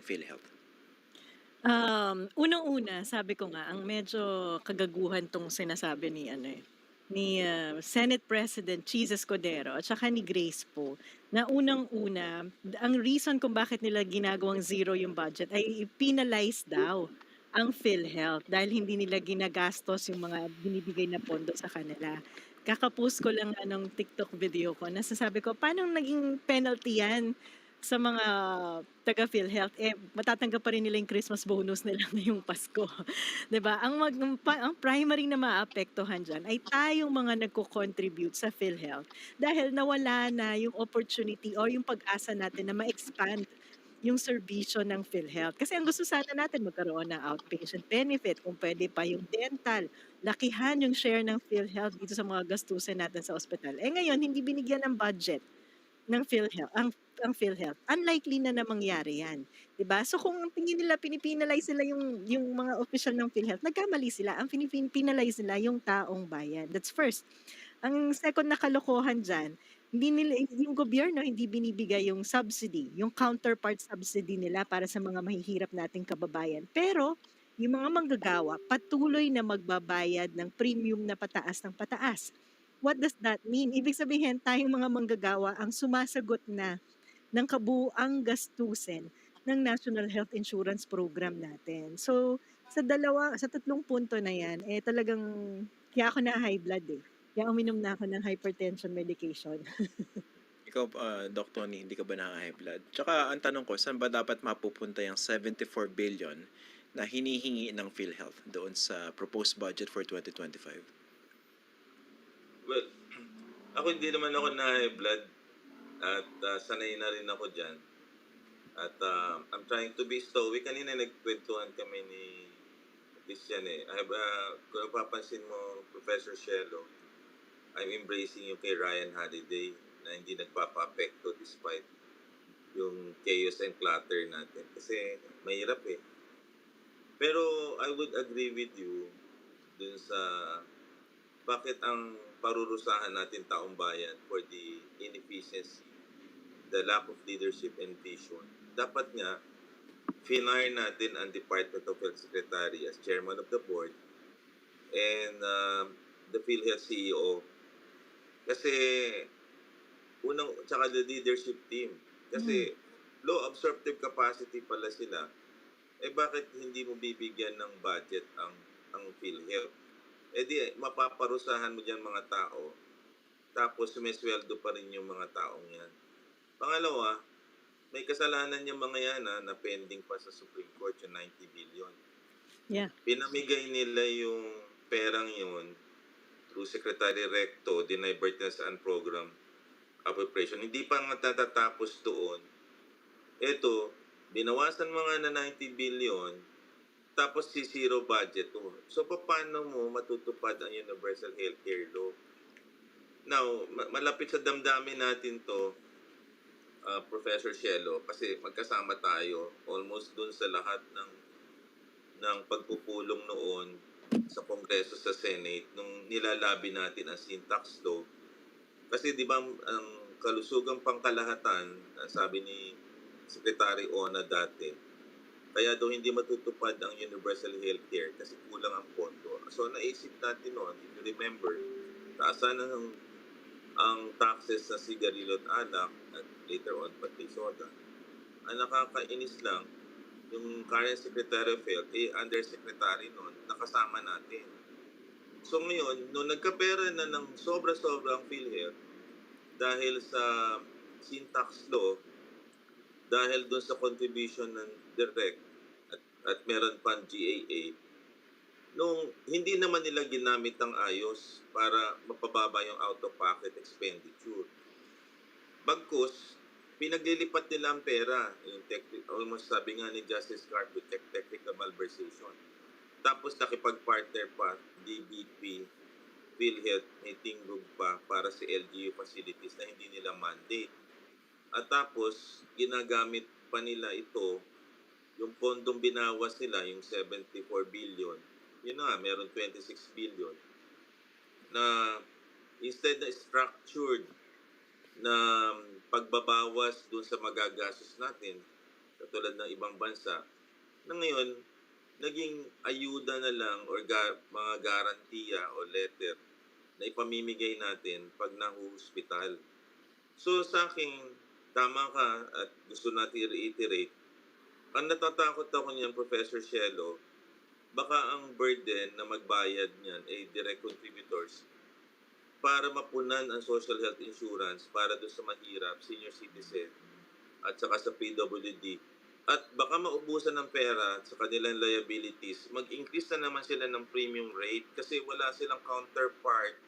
PhilHealth? Unang-una, sabi ko nga, ang medyo kagaguhan tong sinasabi ni Senate President Cheese Escudero at saka ni Grace Poe na unang-una, ang reason kung bakit nila ginagawang zero yung budget ay penalize daw ang PhilHealth dahil hindi nila ginagastos yung mga binibigay na pondo sa kanila. Kakapost ko lang ng TikTok video ko, nasasabi ko, paano naging penalty yan sa mga taga PhilHealth, matatanggap pa rin nila yung Christmas bonus nila ngayong Pasko. 'Di ba? Ang primary na maapektuhan diyan ay tayong mga nagko-contribute sa PhilHealth dahil nawala na yung opportunity or yung pag-asa natin na ma-expand yung serbisyo ng PhilHealth. Kasi ang gusto sana natin magkaroon ng outpatient benefit, kung pwede pa yung dental, lakihan yung share ng PhilHealth dito sa mga gastusin natin sa ospital. Ngayon, hindi binigyan ng budget ng PhilHealth ang PhilHealth. Unlikely na mangyari 'yan, 'di ba? So kung ang tingin nila pini-penalize nila yung mga opisyal ng PhilHealth, nagkamali sila. Ang penalize nila yung taong bayan. That's first. Ang second na kalokohan diyan, hindi nila yung gobyerno hindi binibigay yung subsidy, yung counterpart subsidy nila para sa mga mahihirap nating kababayan. Pero yung mga manggagawa patuloy na magbabayad ng premium na pataas ng pataas. What does that mean? Ibig sabihin, tayong mga manggagawa ang sumasagot na ng kabuuang gastusin ng National Health Insurance Program natin. So, sa tatlong punto na yan, talagang, kaya ako na high blood Kaya uminom na ako ng hypertension medication. Ikaw, Doc Tony, hindi ka ba high blood? Tsaka ang tanong ko, saan ba dapat mapupunta yung 74 billion na hinihingi ng PhilHealth doon sa proposed budget for 2025? Well, ako hindi naman ako na high blood at sanay na rin ako dyan. At I'm trying to be stoic. Kanina nagkwentuhan kami ni Christian kung napapansin mo, Professor Shelo, I'm embracing yung kay Ryan Holiday na hindi nagpapa-apekto despite yung chaos and clutter natin. Kasi mahirap eh. Pero I would agree with you dun sa bakit ang parurusahan natin taong bayan for the inefficiency, the lack of leadership and vision. Dapat nga, finire natin ang Department of Health Secretary as chairman of the board and the PhilHealth CEO. Kasi, tsaka the leadership team. Kasi, low absorptive capacity pala sila. Bakit hindi mo bibigyan ng budget ang PhilHealth? Mapaparusahan mo dyan mga tao, tapos sumisweldo pa rin yung mga taong yan. Pangalawa, may kasalanan yung mga yan na pending pa sa Supreme Court yung 90 billion. Yeah. Pinamigay nila yung perang yun through Secretary Recto, Divertness and Program Appropriation. Hindi pa nga natatapos doon. Ito, binawasan mga na 90 billion, tapos si zero budget. So, paano mo matutupad ang Universal Healthcare Law? Now, malapit sa damdamin natin to, Professor Shelo, kasi magkasama tayo almost dun sa lahat ng pagpupulong noon sa Kongreso, sa Senate, nung nilalabi natin ang sin tax law. Kasi di ba ang kalusugang pangkalahatan, sabi ni Secretary Ona dati, kaya daw hindi matutupad ang universal healthcare kasi kulang ang pondo. So naisip natin noon, if you remember, taasan ang taxes sa sigarilyo at alak at later on pati soda. Ang nakakainis lang, yung current Secretary of Health, undersecretary noon, nakasama natin. So ngayon, nung nagkapera na ng sobra-sobra ang PhilHealth dahil sa sin tax law, dahil doon sa contribution ng direct at meron pang GAA, nung hindi naman nila ginamit ng ayos para mapababa yung out-of-pocket expenditure. Bagkus, pinaglilipat nila ang pera, yung almost sabi nga ni Justice Carpio, technical malversation. Tapos nakipag-partner pa, DBP, PhilHealth, may tinggog pa para sa LGU facilities na hindi nila mandate. At tapos, ginagamit pa nila ito, yung pondong binawas nila, yung 74 billion, yun na, meron 26 billion, na instead na structured na pagbabawas dun sa magagastos natin, katulad ng ibang bansa, na ngayon, naging ayuda na lang or mga garantiya o letter na ipamimigay natin pag nahuhospital. So sa akin, tama ka at gusto natin i-reiterate, ang natatakot ako niyan, Professor Cielo, baka ang burden na magbayad niyan ay direct contributors para mapunan ang social health insurance para doon sa mahirap, senior citizen, at saka sa PWD. At baka maubusan ng pera sa kanilang liabilities, mag-increase na naman sila ng premium rate kasi wala silang counterpart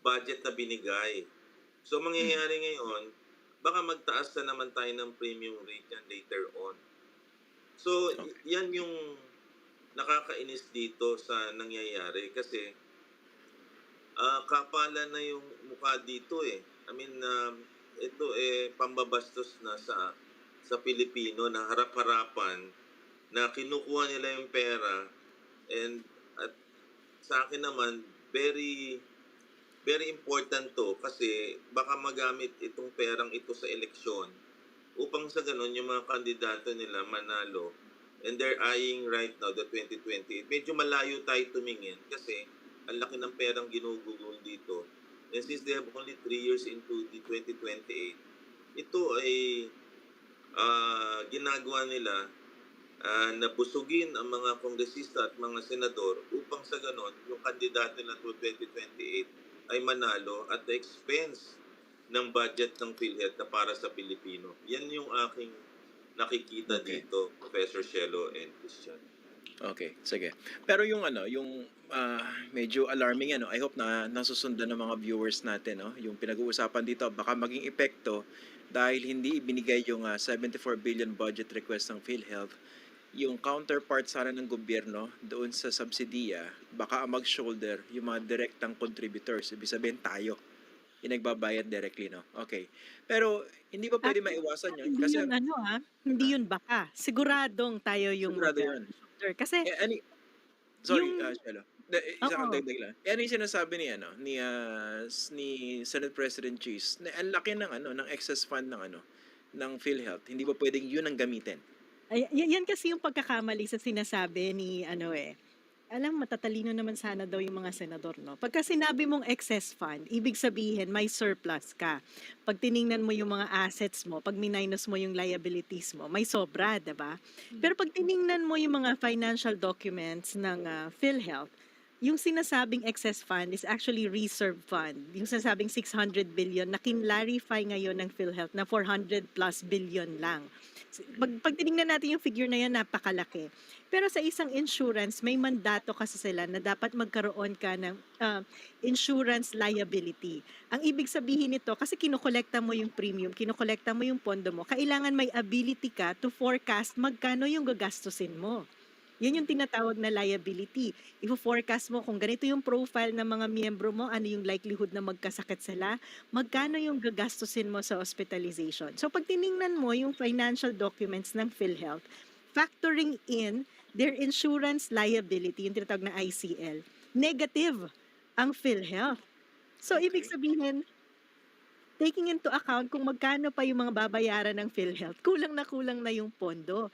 budget na binigay. So mangyayari ngayon, baka magtaas na naman tayo ng premium rate yan later on. So yan yung nakakainis dito sa nangyayari kasi kapala na yung mukha dito eh. I mean, ito pambabastos na sa Pilipino na harap-harapan na kinukuha nila yung pera and at sa akin naman very very important to kasi baka magamit itong perang ito sa eleksyon upang sa ganun yung mga kandidato nila manalo and they're eyeing right now the 2028. Medyo malayo tayo tumingin kasi ang laki ng perang ginugugol dito. And since they have only 3 years into the 2028, ito ay ginagawa nila na busugin ang mga kongresista at mga senador upang sa ganon, yung kandidato na to 2028 ay manalo at the expense ng budget ng PhilHealth na para sa Pilipino. Yan yung aking nakikita dito, Professor Cielo and Christian. Okay, sige. Pero yung yung medyo alarming I hope na nasusundan ng mga viewers natin, no? Yung pinag-uusapan dito baka maging epekto dahil hindi ibinigay yung 74 billion budget request ng PhilHealth. Yung counterpart sana ng gobyerno doon sa subsidiya, baka mag-shoulder yung mga direktang contributors. Ibig sabihin tayo, yung nagbabayad directly, no? Okay. Pero hindi pa pwede maiwasan yun Hindi kasi yun hindi yun baka. Siguradong tayo yung sigurado yun. shoulder. Kasi Sorry, yung Cielo. Isang oo. dagdag lang. Ano yung sinasabi ni Senate President Cheese na ang laki ng ng excess fund ng PhilHealth. Hindi ba pwedeng yun ang gamitin? Yan kasi yung pagkakamali sa sinasabi ni alam matatalino naman sana daw yung mga senador, no? Pagka sinabi mong excess fund, ibig sabihin may surplus ka. Pag tiningnan mo yung mga assets mo, pag minus mo yung liabilities mo, may sobra, 'di ba? Pero pag tiningnan mo yung mga financial documents ng PhilHealth, yung sinasabing excess fund is actually reserve fund. Yung sinasabing 600 billion na kinlarify ngayon ng PhilHealth na 400 plus billion lang. Pag tinignan natin yung figure na yan, napakalaki. Pero sa isang insurance, may mandato kasi sila na dapat magkaroon ka ng insurance liability. Ang ibig sabihin nito, kasi kinokolekta mo yung premium, kinokolekta mo yung pondo mo, kailangan may ability ka to forecast magkano yung gagastusin mo. Yan yung tinatawag na liability. Ifo-forecast mo kung ganito yung profile ng mga miyembro mo, ano yung likelihood na magkasakit sila, magkano yung gagastusin mo sa hospitalization. So pag tiningnan mo yung financial documents ng PhilHealth, factoring in their insurance liability, yung tinatawag na ICL, negative ang PhilHealth. So ibig sabihin, taking into account kung magkano pa yung mga babayaran ng PhilHealth, kulang na yung pondo.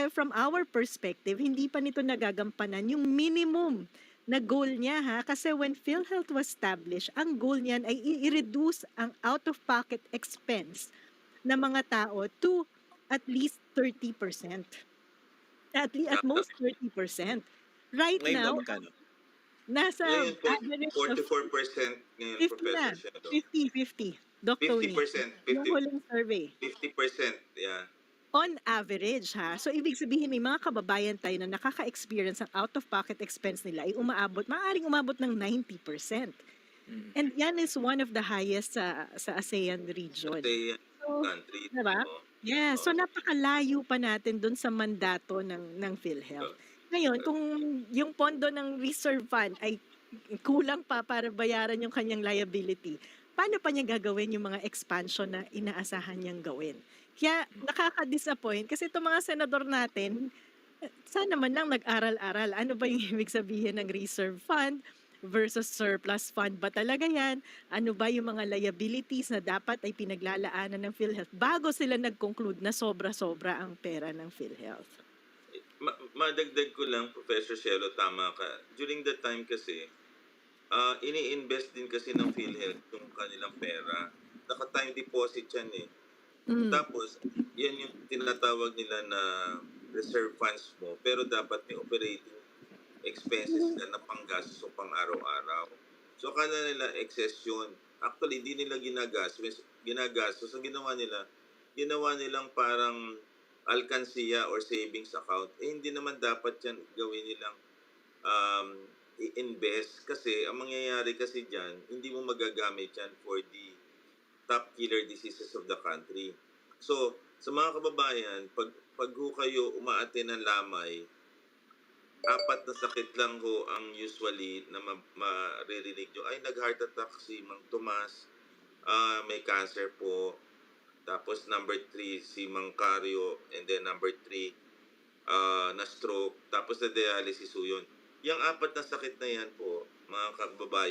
From our perspective, hindi pa nito nagagampanan yung minimum na goal niya kasi when PhilHealth was established, ang goal niyan ay i-reduce ang out-of-pocket expense ng mga tao to at least 30%. At most 30%. Right Ngayon now, ba magkano? nasa Ngayon, average of 44% ngayon, 50 na. Professor Cielo. 50. Doc Tony. 50%. Yung huling survey. 50%. Yeah. On average So ibig sabihin may mga kababayan tayo na nakaka-experience ng out-of-pocket expense nila ay maaaring umabot ng 90%. And yan is one of the highest sa ASEAN region. So, Country. diba? Yeah, so napakalayo pa natin dun sa mandato ng PhilHealth. Ngayon, kung yung pondo ng reserve fund ay kulang pa para bayaran yung kanyang liability, paano pa niya gagawin yung mga expansion na inaasahan niyang gawin? Kaya nakaka-disappoint kasi itong mga senador natin, sana man lang nag-aral-aral. Ano ba yung ibig sabihin ng reserve fund? versus surplus fund ba talaga yan? Ano ba yung mga liabilities na dapat ay pinaglalaanan ng PhilHealth bago sila nag-conclude na sobra-sobra ang pera ng PhilHealth? Madagdag ko lang, Professor Shelo, tama ka. During that time kasi, ini-invest din kasi ng PhilHealth yung kanilang pera. Naka-time deposit yan eh. Mm. Tapos, yan yung tinatawag nila na reserve funds mo. Pero dapat may operating expenses ka na panggastos o pang araw-araw. So, akala nila excess yun. Actually, di nila ginagastos. Ang ginawa nilang parang alkansiya or savings account. Eh, hindi naman dapat yan gawin nilang um, i-invest. Kasi, ang mangyayari kasi dyan, hindi mo magagamit yan for the top killer diseases of the country. So, sa mga kababayan, pag ho kayo umaate ng lamay, 4 na sakit lang ho ang usually na maririnig nyo. Ay, nag-heart attack si Mang Tomas, may cancer po. Tapos number 3, si Mang Cario. And then number 3, na stroke. Tapos na dialysis ho yun. Yung 4 na sakit na yan po, mga kababayan,